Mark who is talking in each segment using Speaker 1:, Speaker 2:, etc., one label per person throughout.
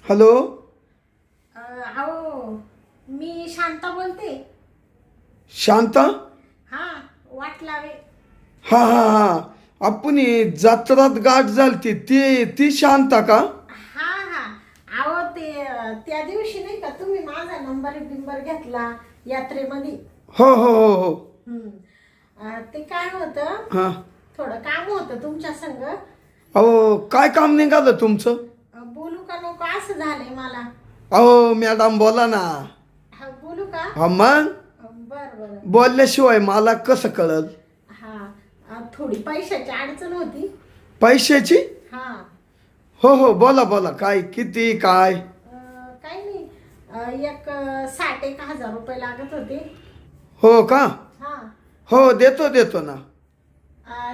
Speaker 1: Hello.
Speaker 2: अहो मी शांता बोलते.
Speaker 1: शांता.
Speaker 2: हा वाट लावे.
Speaker 1: हा हा हा आपण जत्रात गाठ झालती ती शांता का?
Speaker 2: हा हा अहो ते त्या दिवशी नाही का तुम्ही माझा नंबर घेतला यात्रेमध्ये.
Speaker 1: हो हो हो हो.
Speaker 2: ते काय होतं,
Speaker 1: हा.
Speaker 2: थोडं काम होतं तुमच्या संग.
Speaker 1: अहो काय काम निघालं तुमचं?
Speaker 2: बोलू का नको असं झालंय मला.
Speaker 1: अहो मॅडम बोला ना.
Speaker 2: हा बोलू का?
Speaker 1: हा मग
Speaker 2: बर बर.
Speaker 1: बोलल्याशिवाय मला कसं कळल?
Speaker 2: हा थोडी पैशाची अडचण होती.
Speaker 1: पैशाची?
Speaker 2: हा
Speaker 1: हो हो बोला बोला, काय किती काय?
Speaker 2: काही नाही, एक 60,000 रुपये लागत होते.
Speaker 1: हो का?
Speaker 2: हा
Speaker 1: हो देतो देतो ना.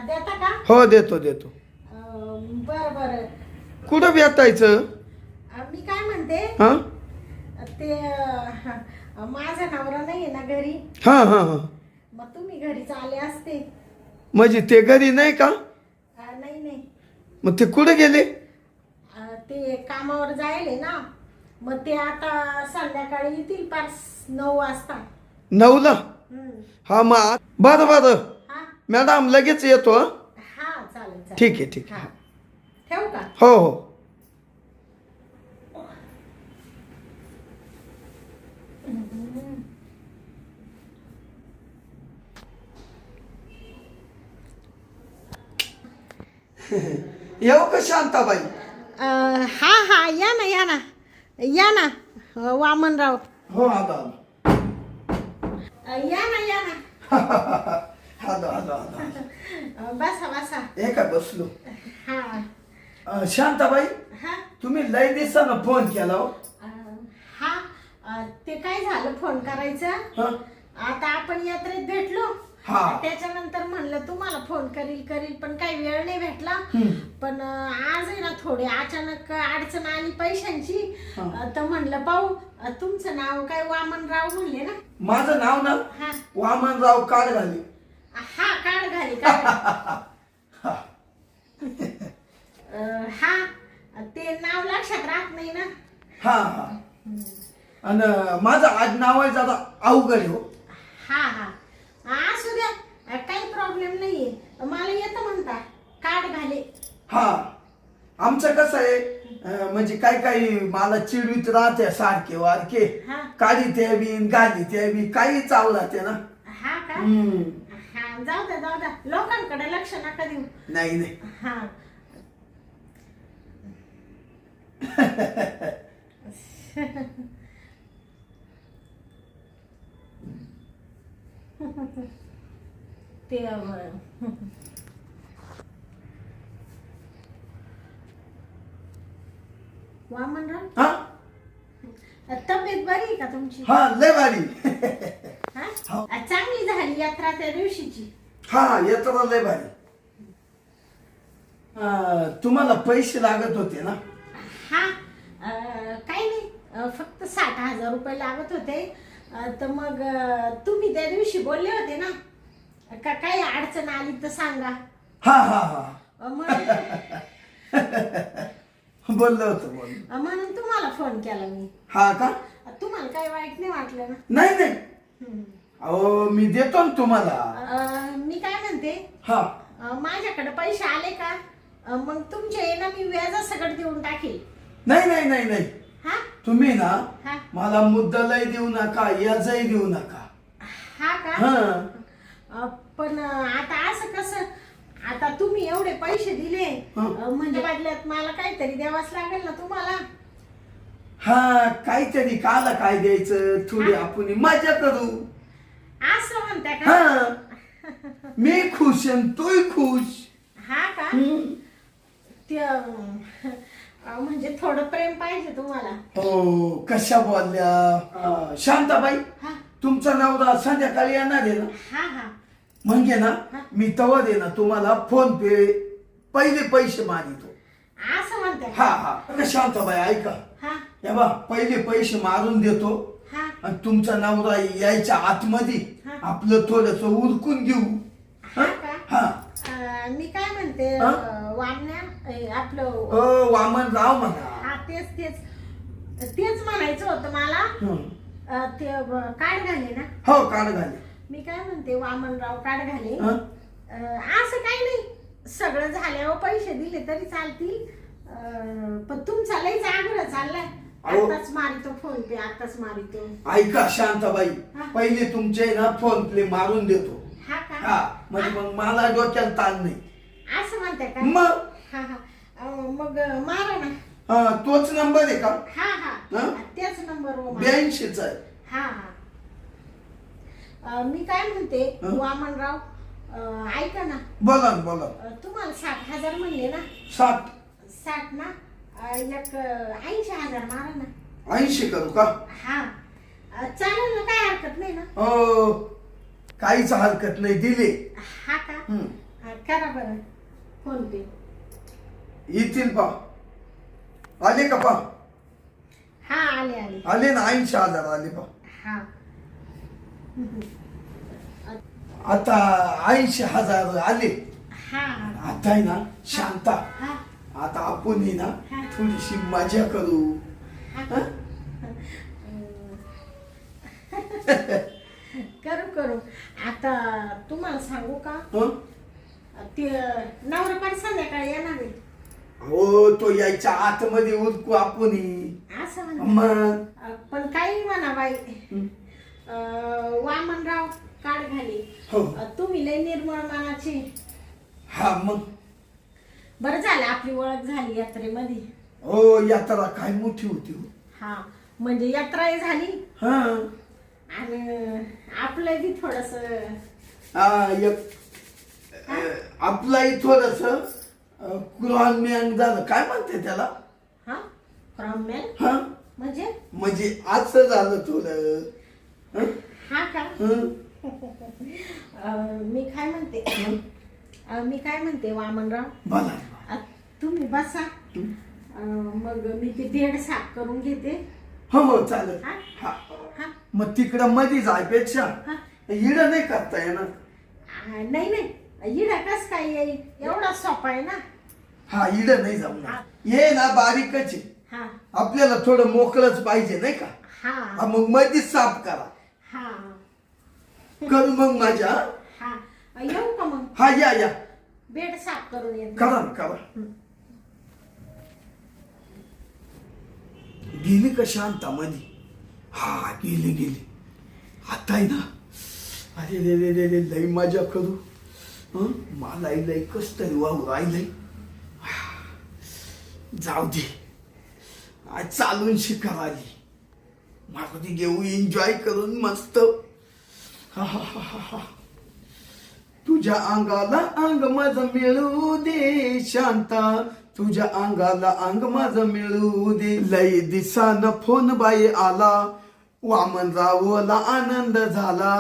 Speaker 2: देता का?
Speaker 1: हो देतो देतो.
Speaker 2: बर बर.
Speaker 1: कुठं भेटायचं?
Speaker 2: मी काय म्हणते,
Speaker 1: हा
Speaker 2: ते माझा नवरा नाही आहे ना घरी.
Speaker 1: हा हा हा.
Speaker 2: मग तुम्ही घरीच आले असते.
Speaker 1: म्हणजे ते घरी नाही का?
Speaker 2: नाही नाही,
Speaker 1: मग ते कुठे गेले?
Speaker 2: ते कामावर जायले ना. मग ते आता संध्याकाळी येतील 9 वाजता.
Speaker 1: 9ला? हा मग बरं बरं
Speaker 2: हा
Speaker 1: मॅडम लगेच येतो. हं?
Speaker 2: हा चालेल चालेल.
Speaker 1: ठीक आहे ठीक आहे.
Speaker 2: हा ठेवू का?
Speaker 1: हो हो. येऊ का शांताबाई?
Speaker 2: हा हा या ना या ना या ना. वामनराव.
Speaker 1: हो आलो आलो.
Speaker 2: या ना या ना.
Speaker 1: आलो आलो आलो.
Speaker 2: बसा बसा.
Speaker 1: हे काय बसलो.
Speaker 2: हा
Speaker 1: शांताबाई
Speaker 2: हा
Speaker 1: तुम्ही लय दिवसानं फोन केला हो.
Speaker 2: हा ते काय झालं फोन करायचं.
Speaker 1: हं?
Speaker 2: आता आपण यात्रेत भेटलो.
Speaker 1: हा.
Speaker 2: त्याच्यानंतर म्हणलं तुम्हाला फोन करील पण काही वेळ नाही भेटला. पण आज आहे ना थोडी अचानक अडचण आली पैशांची. तर म्हणलं पाहू, तुमचं नाव काय वामनराव म्हणले ना?
Speaker 1: माझं नाव ना
Speaker 2: हा
Speaker 1: वामनराव काळघाले.
Speaker 2: हा काढ घाली काढ. हा ते नाव लक्षात राहत नाही ना.
Speaker 1: हा हा. आणि माझं आडनाव आहे जरा अवघड आहे हो.
Speaker 2: हा हा असू द्या, काही प्रॉब्लेम नाहीये. मला येतं म्हणता काढ घाले.
Speaker 1: हा आमचं कसं आहे, म्हणजे काही मला चिडवीत राहते सारखे वारखे.
Speaker 2: हा
Speaker 1: काढी ते बी गाली ते बी काही चावला ते ना.
Speaker 2: हा का? हा जाऊ द्या लोकांकडे लक्ष नका देऊ.
Speaker 1: नाही नाही.
Speaker 2: हा ते वामनराव,
Speaker 1: हा
Speaker 2: तब्येत बरी आहे का तुमची?
Speaker 1: हा लय भारी.
Speaker 2: हा चांगली झाली यात्रा त्या दिवशीची.
Speaker 1: हा येतो लय भारी. तुम्हाला पैसे लागत होते ना?
Speaker 2: हा काही नाही, फक्त 60,000 रुपये लागत होते. तर मग तुम्ही त्या दिवशी बोलले होते ना का काही अडचण आली तर सांगा.
Speaker 1: हा हा हा
Speaker 2: म्हणून
Speaker 1: बोललो होतो
Speaker 2: म्हणून तुम्हाला फोन केला मी.
Speaker 1: हा का?
Speaker 2: तुम्हाला काही वाईट नाही वाटलं ना?
Speaker 1: नाही नाही. अहो मी देतो ना तुम्हाला.
Speaker 2: मी काय म्हणते,
Speaker 1: हा
Speaker 2: माझ्याकडे पैसे आले का मग तुमचे आहे ना मी व्याजासकट देऊन टाकेल.
Speaker 1: नाही नाही नाही नाही.
Speaker 2: हा
Speaker 1: तुम्ही ना
Speaker 2: हा
Speaker 1: मला मुद्दलही देऊ नका याजही देऊ नका.
Speaker 2: हा का?
Speaker 1: हा
Speaker 2: पण आता असं कसं, आता तुम्ही एवढे पैसे दिले म्हणजे बदल्यात मला काहीतरी द्यावाच लागेल ना तुम्हाला.
Speaker 1: हा काहीतरी काला काय द्यायचं, थोडी आपण मजा करू.
Speaker 2: असं म्हणता का?
Speaker 1: हा मी खुश आणि तूही खुश.
Speaker 2: हा का? ते म्हणजे थोडं प्रेम पाहिजे तुम्हाला.
Speaker 1: हो कशा बोलल्या शांताबाई.
Speaker 2: हा
Speaker 1: तुमचा नवरा संध्याकाळी येणार आहे ना?
Speaker 2: हा हा
Speaker 1: म्हणजे ना मी तवा दे ना तुम्हाला फोन पे पहिले पैसे मारितो.
Speaker 2: असं म्हणता
Speaker 1: हा
Speaker 2: का?
Speaker 1: हा शांताबाई ऐका.
Speaker 2: हा
Speaker 1: या बा पहिले पैसे मारून देतो
Speaker 2: हा
Speaker 1: आणि तुमचा नवरा यायच्या आतमध्ये
Speaker 2: हा.
Speaker 1: आपलं थोडस उरकून घेऊ.
Speaker 2: हा का?
Speaker 1: हा
Speaker 2: मी काय म्हणते,
Speaker 1: हा?
Speaker 2: वामण्या आपलं
Speaker 1: वामनराव म्हणा.
Speaker 2: हा तेच तेच म्हणायचं होतं मला.
Speaker 1: हं.
Speaker 2: ते काढ घाले ना.
Speaker 1: हो काढ घाले.
Speaker 2: मी काय म्हणते वामनराव काढ घाले.
Speaker 1: हं?
Speaker 2: असं काही नाही, सगळं झाल्यावर पैसे दिले तरी चालतील. पण तुमचा लईच आग्रह चाललाय.
Speaker 1: अहो.
Speaker 2: आताच मारितो फोन पे, आताच मारितो.
Speaker 1: ऐका शांताबाई,
Speaker 2: हा.
Speaker 1: पहिले तुमचे ना फोन पे मारून देतो.
Speaker 2: हा का?
Speaker 1: हा म्हणजे मग मला डोक्याला ताण नाही.
Speaker 2: असं म्हणते का?
Speaker 1: मग
Speaker 2: हा हा. मग मारा ना.
Speaker 1: तोच नंबर आहे का?
Speaker 2: हा हा.
Speaker 1: हा?
Speaker 2: त्याच नंबरवर मारा.
Speaker 1: 82 चा आहे.
Speaker 2: हा हा. मी काय म्हणते
Speaker 1: हं?
Speaker 2: वामनराव, ऐका ना.
Speaker 1: बोला ना बोला.
Speaker 2: तुम्हाला 60,000 म्हणले ना.
Speaker 1: 60
Speaker 2: ना. एक 80,000 मारा ना.
Speaker 1: 80 करू का?
Speaker 2: हा. चालेल ना, काय हरकत नाही ना.
Speaker 1: हो काहीच हरकत नाही, दिले.
Speaker 2: हा का?
Speaker 1: हं.
Speaker 2: करा बरं फोन पे.
Speaker 1: येतील पा. आले का पा?
Speaker 2: हा आले आले.
Speaker 1: आले ना 80,000 आले पा.
Speaker 2: हा.
Speaker 1: आता 80,000 आले.
Speaker 2: हा
Speaker 1: आता आहे ना शांता,
Speaker 2: हा.
Speaker 1: आता आपण आहे ना
Speaker 2: हा.
Speaker 1: थोडीशी मजा करू. हं?
Speaker 2: करू करू. आता तुम्हाला सांगू का,
Speaker 1: हं?
Speaker 2: ते नवरा पण संध्याकाळी येणार आहे.
Speaker 1: हो तो यायच्या आतमध्ये उरकू आपण.
Speaker 2: असं म्हणते.
Speaker 1: मग
Speaker 2: पण काही म्हणा बाई,
Speaker 1: हं.
Speaker 2: वामनराव काढ घाले.
Speaker 1: हो.
Speaker 2: तुम्ही लय निर्मळ मनाची.
Speaker 1: हा मग
Speaker 2: बरं झालं आपली ओळख झाली यात्रेमध्ये.
Speaker 1: हो यात्रा काय मोठी होती हो.
Speaker 2: हा म्हणजे यात्राही झाली
Speaker 1: हा
Speaker 2: आणि आपलं बी थोडस.
Speaker 1: आपलाही थोडस कुरान झालं, काय म्हणते त्याला.
Speaker 2: हा रम्यान
Speaker 1: हा
Speaker 2: म्हणजे
Speaker 1: असं झालं थोडं. हं?
Speaker 2: हा का?
Speaker 1: हं?
Speaker 2: मी काय म्हणते वामनराव,
Speaker 1: बोला.
Speaker 2: तुम्ही बसा.
Speaker 1: हं?
Speaker 2: मग मी ते बेड साफ करून घेते.
Speaker 1: हो हो चालेल.
Speaker 2: हा?
Speaker 1: हा
Speaker 2: हा
Speaker 1: मग तिकडं मध्ये जायपेक्षा
Speaker 2: हा.
Speaker 1: इड नाही करता येणार.
Speaker 2: नाही नाही, इडा कस काय येईल, एवढा सोपा आहे ना.
Speaker 1: हा इड नाही जमणार, ये ना बारीकच आहे.
Speaker 2: हा
Speaker 1: आपल्याला थोडं मोकळच पाहिजे नाही का.
Speaker 2: हा
Speaker 1: मग मध्येच साफ करा.
Speaker 2: हा
Speaker 1: करू मग माझ्या.
Speaker 2: हा. येऊ का मग?
Speaker 1: हा या या
Speaker 2: बेड साफ करून येते.
Speaker 1: करा ना करा. गेली का शांता मध्ये? हा गेली गेली. आता आहे ना, अरे रे रे रे रे लई मजा करू. मलाही लई कस तरी वाहू राहिलंय. जाऊ दे, आज चालून शिकायला आली. मारुती घेऊ एन्जॉय करून मस्त. हा हा हा हा हा. तुझ्या अंगाला अंग माझं मिळू दे शांता, तुझ्या अंगाला अंग माझं मिळू दे. लय दिसान फोन बाई आला, वामनरावला आनंद झाला.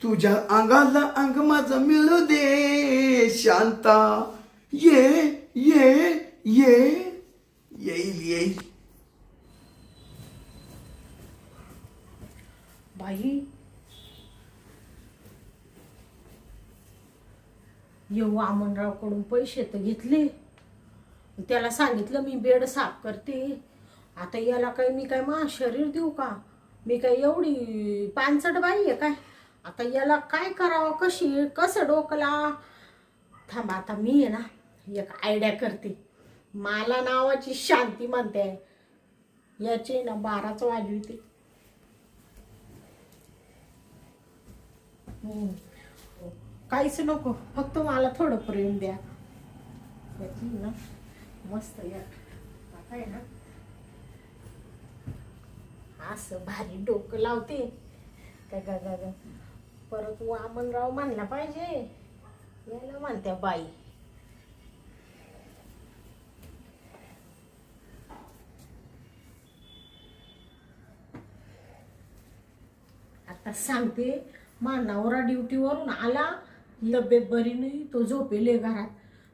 Speaker 1: तुझ्या अंगाला अंग माझं मिळू दे शांता. ये ये ये येईल येईल.
Speaker 2: बाई येऊ वामनराव कडून पैसे तर घेतले, त्याला सांगितलं मी बेड साफ करते. आता याला काय मी काय मा शरीर देऊ का? मी काय एवढी पानसट बाई आहे काय? आता याला काय करावं, कसं डोकला. थांबा आता मी आहे ना एक आयडिया करते. मला नावाची शांती म्हणते, याचे ना 12च वाजविते. काहीच नको, फक्त मला थोडं प्रेम द्या. याची ना मस्त या आता आहे ना असं भारी डोकं लावते काय गा गा गा. परत वामनराव म्हणला पाहिजे, याला म्हणत्या बाई. आता सांगते, मा नवरा ड्युटीवरून आला, तब्येत बरी नाही, तो झोपेले घरात.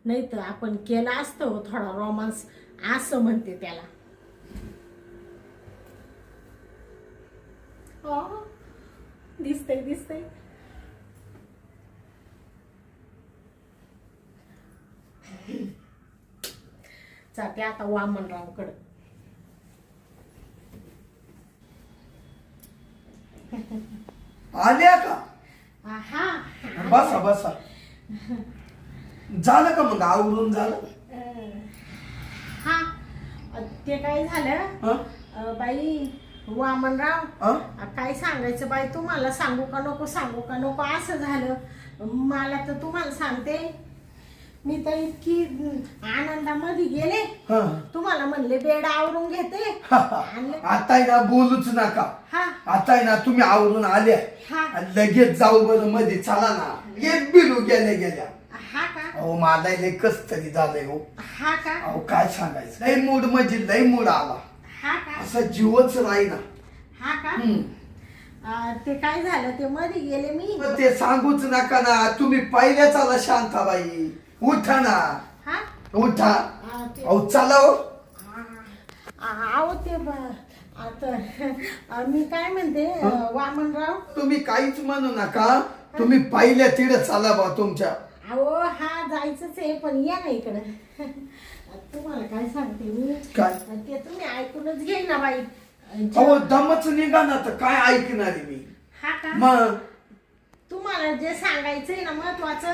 Speaker 2: नाही तर आपण केला असतं थोडा रोमांस, असं म्हणते त्याला. हो दिसतंय दिसतंय. जाते आता वामनरावकडं.
Speaker 1: आल्या का?
Speaker 2: हा
Speaker 1: बसा बसा. झालं का मग आवरून झालं?
Speaker 2: हा ते काय झालं
Speaker 1: हं?
Speaker 2: बाई वामनराव,
Speaker 1: हं?
Speaker 2: काय सांगायचं बाई, तुम्हाला सांगू का नको असं झालं. मला तर तुम्हाला सांगते, मी तर इतकी आनंदामध्ये गेले,
Speaker 1: हं.
Speaker 2: तुम्हाला म्हणले बेड आवरून घेते.
Speaker 1: आता आहे ना बोलूच नका.
Speaker 2: हा
Speaker 1: आता आहे ना तुम्ही आवरून आल्या
Speaker 2: हा
Speaker 1: आणि लगेच जाऊ बरं मध्ये, चला ना. एक बिलू गेल्या
Speaker 2: हा का
Speaker 1: अहो मला लय कस तरी झालंय हो.
Speaker 2: हा का
Speaker 1: अहो काय सांगायचं, लय मूड म्हणजे लय मूड आला,
Speaker 2: हा का
Speaker 1: असा जीवच राहीना.
Speaker 2: हा का ते काय झालं, ते मध्ये गेले मी.
Speaker 1: मग ते सांगूच नका ना, तुम्ही पहिल्या चला शांताबाई, उठा ना,
Speaker 2: हा
Speaker 1: उठा.
Speaker 2: ते
Speaker 1: अहो चला हो.
Speaker 2: आहो ते आता मी काय म्हणते वामनराव,
Speaker 1: तुम्ही काहीच म्हणू नका, तुम्ही पहिल्या तिकडे चला बा तुमच्या.
Speaker 2: अहो हा जायचंच आहे, पण या ना इकडं. तुम्हाला काय सांगते मी,
Speaker 1: काय?
Speaker 2: ते तुम्ही ऐकूनच घेई ना बाई.
Speaker 1: अहो दमच निघा ना, तर काय ऐकणार आहे मी.
Speaker 2: हा का
Speaker 1: मग
Speaker 2: तुम्हाला जे सांगायचंय ना महत्वाचं,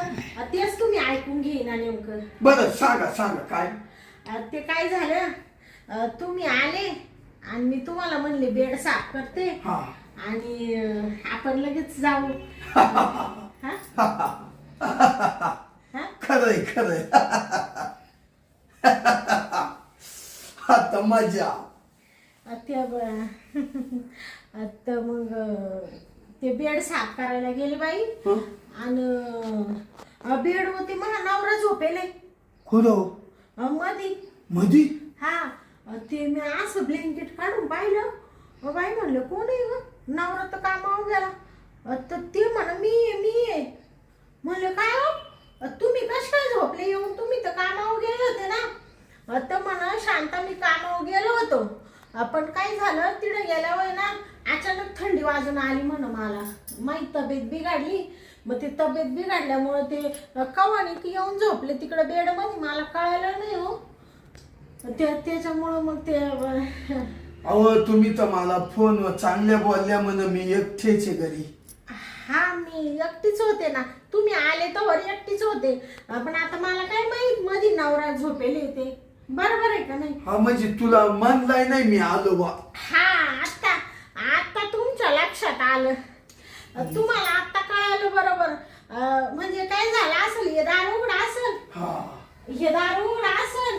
Speaker 2: तेच तुम्ही ऐकून घेईना नेमकं.
Speaker 1: बरं सांगा काय.
Speaker 2: ते काय झालं, तुम्ही आले आणि मी तुम्हाला म्हणले बेड साफ करते
Speaker 1: हा.
Speaker 2: आणि आपण लगेच जाऊ. हा?
Speaker 1: खरंय आता मजा.
Speaker 2: आता मग ते बेड साफ करायला गेले बाई, आणि बेड होते मला नवरा झोपेले
Speaker 1: मधी.
Speaker 2: हा ते मी असं ब्लँकेट काढून पाहिलं, बाई म्हणलं कोण आहे ग, नवरा तर कामावर गेला. तर ते म्हणा मी आहे. म्हणलं काय हो, तुम्ही कश काय झोपले येऊन, तुम्ही तर कामावर गेले होते ना. तर म्हणा शांता मी कामावर गेलो होतो, पण काय झालं तिकडे गेल्यावर ना अचानक थंडी वाजून आली म्हणा मला, माझी तब्येत बिघडली. मग ते तब्येत बिघडल्यामुळे ते कवानी की येऊन झोपले तिकडे बेडमध्ये, मला कळालं नाही हो. त्याच्यामुळं मग ते
Speaker 1: अहो तुम्ही तर मला फोनवर चांगल्या बोलल्या म्हण, मी एकटेच आहे घरी.
Speaker 2: हा मी एकटीच होते ना, तुम्ही आले तर एकटीच होते, पण आता मला काय माहित मध्ये नवरा झोपेले ते, बरोबर आहे का नाही.
Speaker 1: हा म्हणजे तुला म्हणलाय नाही मी आलो बा.
Speaker 2: हा आता तुमच्या लक्षात आलं, तुम्हाला आता कळालं बरोबर. म्हणजे काय झालं असेल, हे दार उघड असेल, हे दार उघड असेल,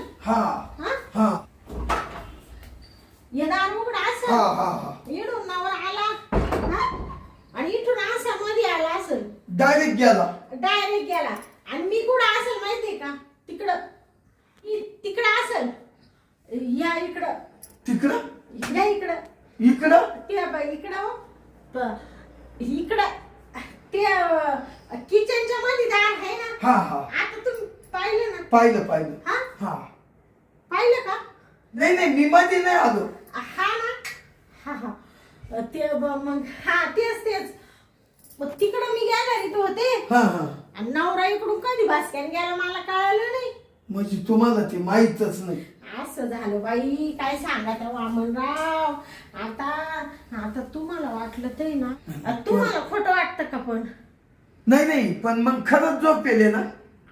Speaker 2: हे दार उघड असेल, इडून नवरा आला आणि इथून असा मध्ये आला असेल,
Speaker 1: डायरेक्ट
Speaker 2: गेला. आणि मी कुठं असेल माहितीये का, तिकडं असेल, या इकडं ते इकडं ते किचनच्या मध्ये दार आहे ना. आता तुम्ही पाहिलं ना.
Speaker 1: पाहिलं.
Speaker 2: हा पाहिलं का.
Speaker 1: नाही मी मध्ये नाही आलो.
Speaker 2: हा ना. हा ते मग तेच मग तिकडं मी गेला तो होते, आणि नवरा इकडून कधी बास्क्यान गेला मला कळालं नाही.
Speaker 1: म्हणजे तुम्हाला ते माहीतच नाही.
Speaker 2: असं झालं बाई, काय सांगा त्या वामनराव. आता तुम्हाला वाटलं ते ना, तुम्हाला खोटं वाटतं का पण.
Speaker 1: नाही पण मग खरंच झोपेले ना.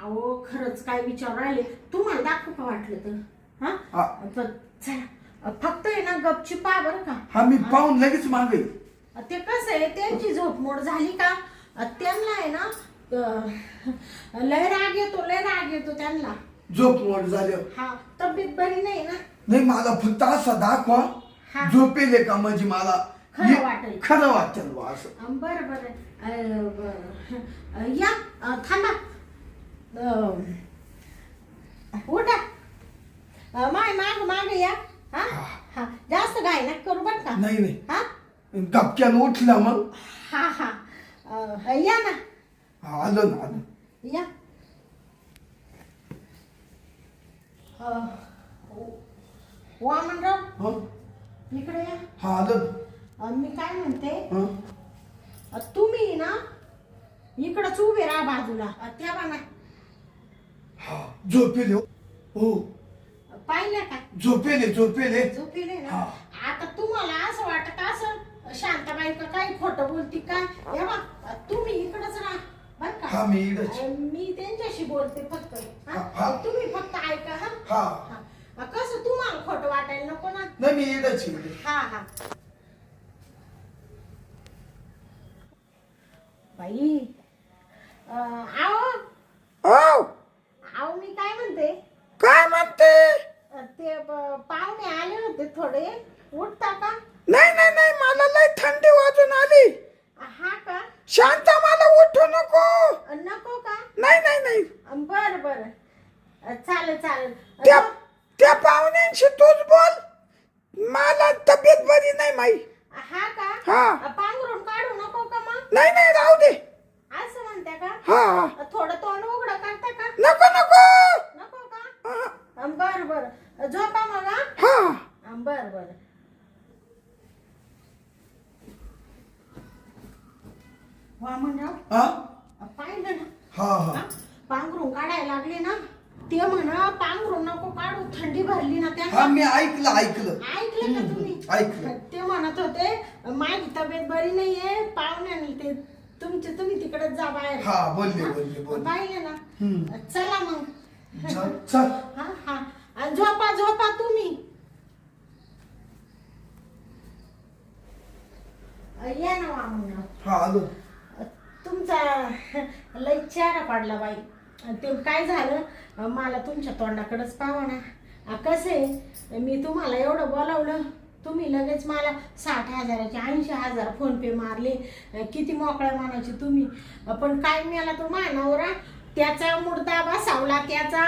Speaker 2: अहो खरंच काय विचार राहिले, तुम्हाला दाखवू का वाटलं तर. पण चला फक्त आहे ना गपची पा बरं का.
Speaker 1: मी पाहून लगेच मागे.
Speaker 2: ते कसं आहे, त्यांची झोपमोड झाली का त्यांना आहे ना लय राग येतो त्यांना.
Speaker 1: झोप मोड झाले.
Speaker 2: तब्येत बरी नाही ना.
Speaker 1: नाही मला फक्त असा दाखवा झोपेले का, म्हणजे मला खरं वाटेल बा असं.
Speaker 2: बरं या थांबा, उठा, माग या. जास्त घाई नका करू बरं का.
Speaker 1: नाही गपक्यान उठला मग.
Speaker 2: या ना.
Speaker 1: आलो ना
Speaker 2: या. वामनराव इकडे या.
Speaker 1: आलो.
Speaker 2: मी काय म्हणते, तुम्ही ना इकडंच उभे राहा बाजूला, त्या बाना.
Speaker 1: झोपेले हो.
Speaker 2: पाहिलं का.
Speaker 1: झोपेले
Speaker 2: ना. आता तुम्हाला असं वाटत असं शांताबाई का काय खोटं बोलती काय हे बा तुम्ही इकडच राहा बर का
Speaker 1: हा मी इकडंच.
Speaker 2: मी त्यांच्याशी बोलते फक्त हा?
Speaker 1: हा.
Speaker 2: तुम्ही फक्त ऐका हा
Speaker 1: हा
Speaker 2: हा. कसं तुम्हाला खोटं वाटायला नको ना
Speaker 1: नाही मी इकडंच इकडे.
Speaker 2: हा हा बाई आओ आओ मी काय म्हणते
Speaker 1: काय म्हणते?
Speaker 2: ते पाहुणे आले होते थोडे उठता का
Speaker 1: नाही नाही नाही मला लय थंडी वाजून आली.
Speaker 2: हा का
Speaker 1: शांत मला उठू नको.
Speaker 2: नको का
Speaker 1: नाही नाही नाही
Speaker 2: बर बर चालेल चालेल
Speaker 1: त्या त्या पाहुण्यांशी तूच बोल. मला तब्येत बरी नाही माई.
Speaker 2: हा का
Speaker 1: हा.
Speaker 2: पांघरून काढू नको का मग
Speaker 1: नाही नाही राहू दे.
Speaker 2: असं म्हणते का
Speaker 1: हा
Speaker 2: थोडं तोंड उघडं करता का
Speaker 1: नको नको.
Speaker 2: नको का बर बर झोपा मग
Speaker 1: हा
Speaker 2: बर बर वामनराव
Speaker 1: हा
Speaker 2: पाहिलं ना
Speaker 1: हा हा
Speaker 2: पांघरून काढायला लागले ना ते म्हणा पांघरून नको काढू थंडी भरली ना
Speaker 1: हा
Speaker 2: त्या
Speaker 1: मी ऐकलं ऐकलं.
Speaker 2: ऐकलं का तुम्ही
Speaker 1: ऐकलं.
Speaker 2: ते म्हणत होते माझी तब्येत बरी नाहीये पाहुण्याने ते तुम्ही तिकडे जा बाहेर
Speaker 1: हा बोलले बोलले बोलले.
Speaker 2: पाहिले ना चला मग
Speaker 1: चल.
Speaker 2: हा हा आणि झोपा झोपा तुम्ही या ना वामनराव
Speaker 1: हा आलो.
Speaker 2: तुमचा लय चेहरा पडला बाई ते काय झालं मला तुमच्या तोंडाकडेच पाहा ना कसं आहे मी तुम्हाला एवढं बोलावलं तुम्ही लगेच मला 60,000चे 80,000 फोन पे मारले किती मोकळ्या मानाचे तुम्ही पण काय मिळाला तो माझा नवरा त्याचा मुर्दा बसावला त्याचा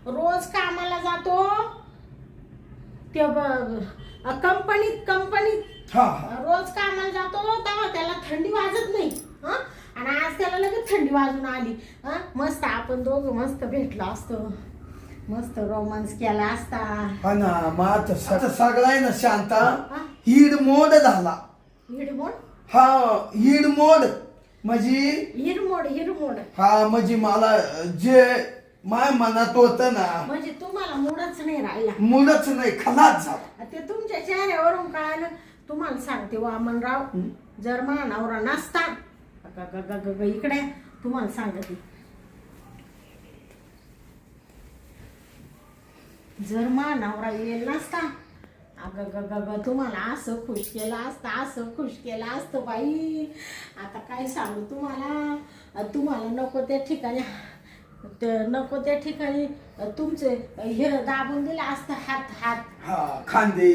Speaker 2: रोज कामाला जातो ते कंपनीत
Speaker 1: हा हा
Speaker 2: रोज कामाला जातो तेव्हा त्याला थंडी वाजत नाही हा आणि आज त्याला लगेच थंडी वाजून आली हा मस्त आपण दोघं मस्त भेटलो असतो मस्त रोमांस केला असता
Speaker 1: हा ना मग आता सगळा आहे ना शांता हीड मोड झाला.
Speaker 2: हिरमोड
Speaker 1: हा हीड मोड म्हणजे
Speaker 2: हिरमोड
Speaker 1: हा म्हणजे मला जे माय मनात होत ना
Speaker 2: म्हणजे तुम्हाला मूडच नाही राहिला
Speaker 1: मूडच नाही खलास झाला.
Speaker 2: ते तुमच्या चेहऱ्यावरून कळालं तुम्हाला सांगते वामनराव जर माझा नवरा नसता इकडे तुम्हाला सांगते जर माझा नवरा येईल नसता अगं तुम्हाला असं खुश केलं असतं बाई आता काय सांगू तुम्हाला नको त्या ठिकाणी तुमचे हे दाबून दिले असतं हात
Speaker 1: हा खांदे.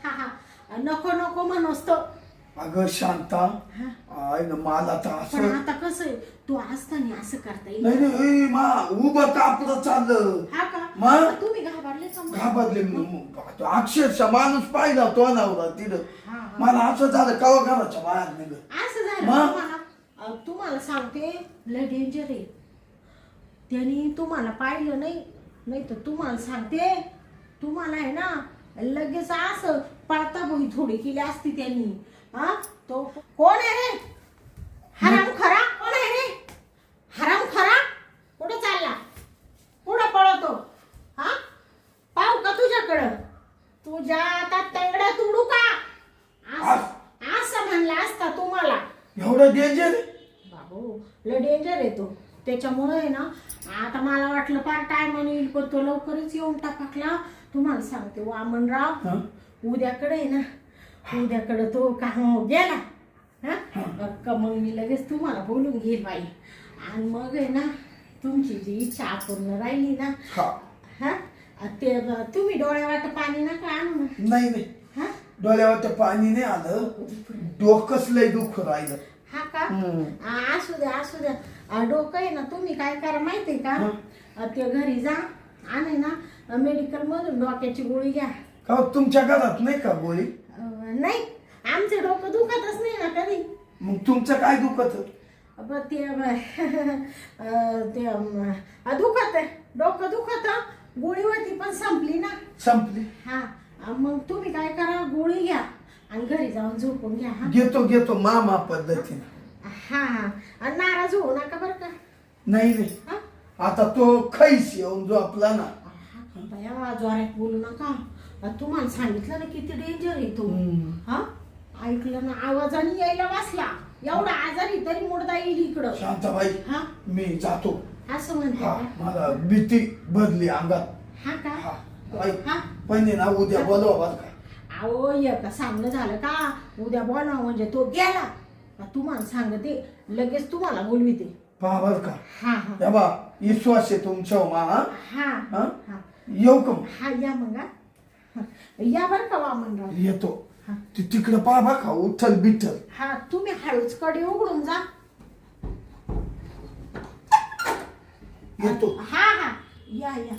Speaker 2: हा नको म्हणतो
Speaker 1: अगं शांता आय ना मला तर
Speaker 2: पण
Speaker 1: असं
Speaker 2: आता कसं आहे तू असताना असं करता येईल
Speaker 1: नाही नाही मा उभं कापलं चाललं.
Speaker 2: हा का
Speaker 1: मग
Speaker 2: तुम्ही घाबरले का मग?
Speaker 1: घाबरले अक्षरशः माणूस पाहिला तो नवरा तिथं मला असं झालं कवा घराच्या बाहेर निघत.
Speaker 2: असं झालं तुम्हाला सांगते लय डेंजर आहे त्यांनी तुम्हाला पाहिलं नाही तर तुम्हाला सांगते तुम्हाला आहे ना लगेच असं पळताभोई थोडी केली असती त्यांनी हा तो कोण आहे रे हराम खरा कोण आहे रे हराम खरा कुठं चालला कुठं पळतो हा पाहू का तुझ्याकडं तुझ्या आता तंगड्या तुडू का असं म्हणला असता तुम्हाला
Speaker 1: एवढं डेंजर
Speaker 2: बाबू लय डेंजर आहे तो त्याच्यामुळे आहे ना आता मला वाटलं पार टायमाने येईल पण तो लवकरच येऊन टाकला तुम्हाला सांगते वामनराव उद्याकडे आहे ना उद्याकडे तो काम गेला हा मग मी लगेच तुम्हाला बोलून घेईल बाई आणि मग आहे ना तुमची जी इच्छा अपूर्ण राहिली ना हा ते तुम्ही डोळ्यावाट पाणी नका आणू ना
Speaker 1: नाही हा डोळ्यावर पाणी नाही आलं डोकंच लय दुःख राहिलं.
Speaker 2: हा का असू द्या डोकं आहे ना तुम्ही काय करा माहितीये का ते घरी जा आणि ना मेडिकल मधून डोक्याची गोळी घ्या.
Speaker 1: का तुमच्या घरात नाही का गोळी?
Speaker 2: नाही आमचं डोकं दुखतच नाही ना कधी.
Speaker 1: मग तुमचं काय दुखत?
Speaker 2: दुखत डोकं दुखत गोळी होती पण संपली ना.
Speaker 1: संपली.
Speaker 2: हा मग तुम्ही काय करा गोळी घ्या आणि घरी जाऊन झोपून घ्या.
Speaker 1: घेतो मामा पद्धतीने.
Speaker 2: हा नाराज होऊ नका बरं का.
Speaker 1: नाही आता तो खैस येऊन जो आपला ना
Speaker 2: बया जोरात बोलू नका तुम्हाला सांगितलं ना किती डेंजर आहे तो. हा ऐकलं ना आवाजाने यायला बसला. एवढा आजारी तरी मुडदा येईल इकडं.
Speaker 1: शांताबाई
Speaker 2: हा
Speaker 1: मी जातो.
Speaker 2: असं
Speaker 1: हा
Speaker 2: म्हणते.
Speaker 1: मला भीती भरली अंगात.
Speaker 2: हा का?
Speaker 1: हा बाई,
Speaker 2: हा
Speaker 1: पण आहे ना उद्या बोलवा बरं का.
Speaker 2: अहो एकदा सांगणं झालं का उद्या बोलवा म्हणजे तो गेला तुम्हाला सांगते लगेच तुम्हाला बोलविते.
Speaker 1: पहा बरं का.
Speaker 2: हा हा
Speaker 1: या बा विश्वास आहे तुमच्या मा.
Speaker 2: हा
Speaker 1: हा
Speaker 2: हा
Speaker 1: येऊ का मग?
Speaker 2: हा या मग हा. या बरं का वामनराव.
Speaker 1: येतो.
Speaker 2: हा.
Speaker 1: तिकडं पहा बा का उठल बिठल.
Speaker 2: हा तुम्ही हळूच कडे उघडून जा.
Speaker 1: येतो.
Speaker 2: हा हा या या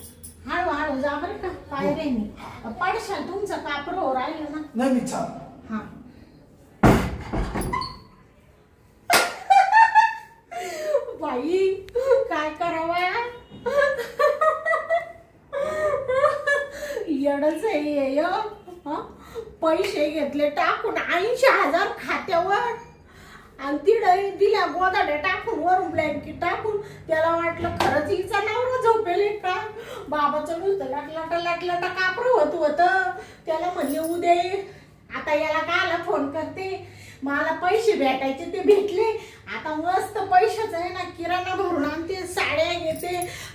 Speaker 2: हळू हळू जा बरं का. पायऱ्याने पडशाल तुमचं कापरो राहिलं ना.
Speaker 1: नाही मी चाल.
Speaker 2: हा बाई काय करावा येडच आहे हं? पैसे घेतले टाकून 80,000 खात्यावर आणि तिडे दिल्या गोदाड्या टाकून वरून ब्लँकेट टाकून. त्याला वाटलं खरंच हिचा नवरा झोपेल का. बाबाचं नुसतं लाटलाटा कापड होत. त्याला म्हणले उद्या ये. आता याला कायला फोन करते. मला पैसे भेटायचे ते भेटले. आता मस्त पैशाच आहे ना किराणा भरून आणते, साड्या घेते,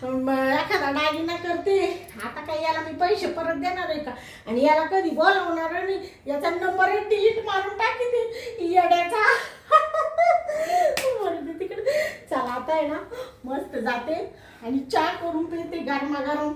Speaker 2: एखादा दागिना करते. आता काय याला मी पैसे परत देणार आहे का. आणि याला कधी बोलावणार नाही. याचा नंबर डिलीट मारून टाकते येड्याचा. म्हणते तिकडे चला आता आहे ना मस्त जाते आणि चहा करून पिते गरमागरम.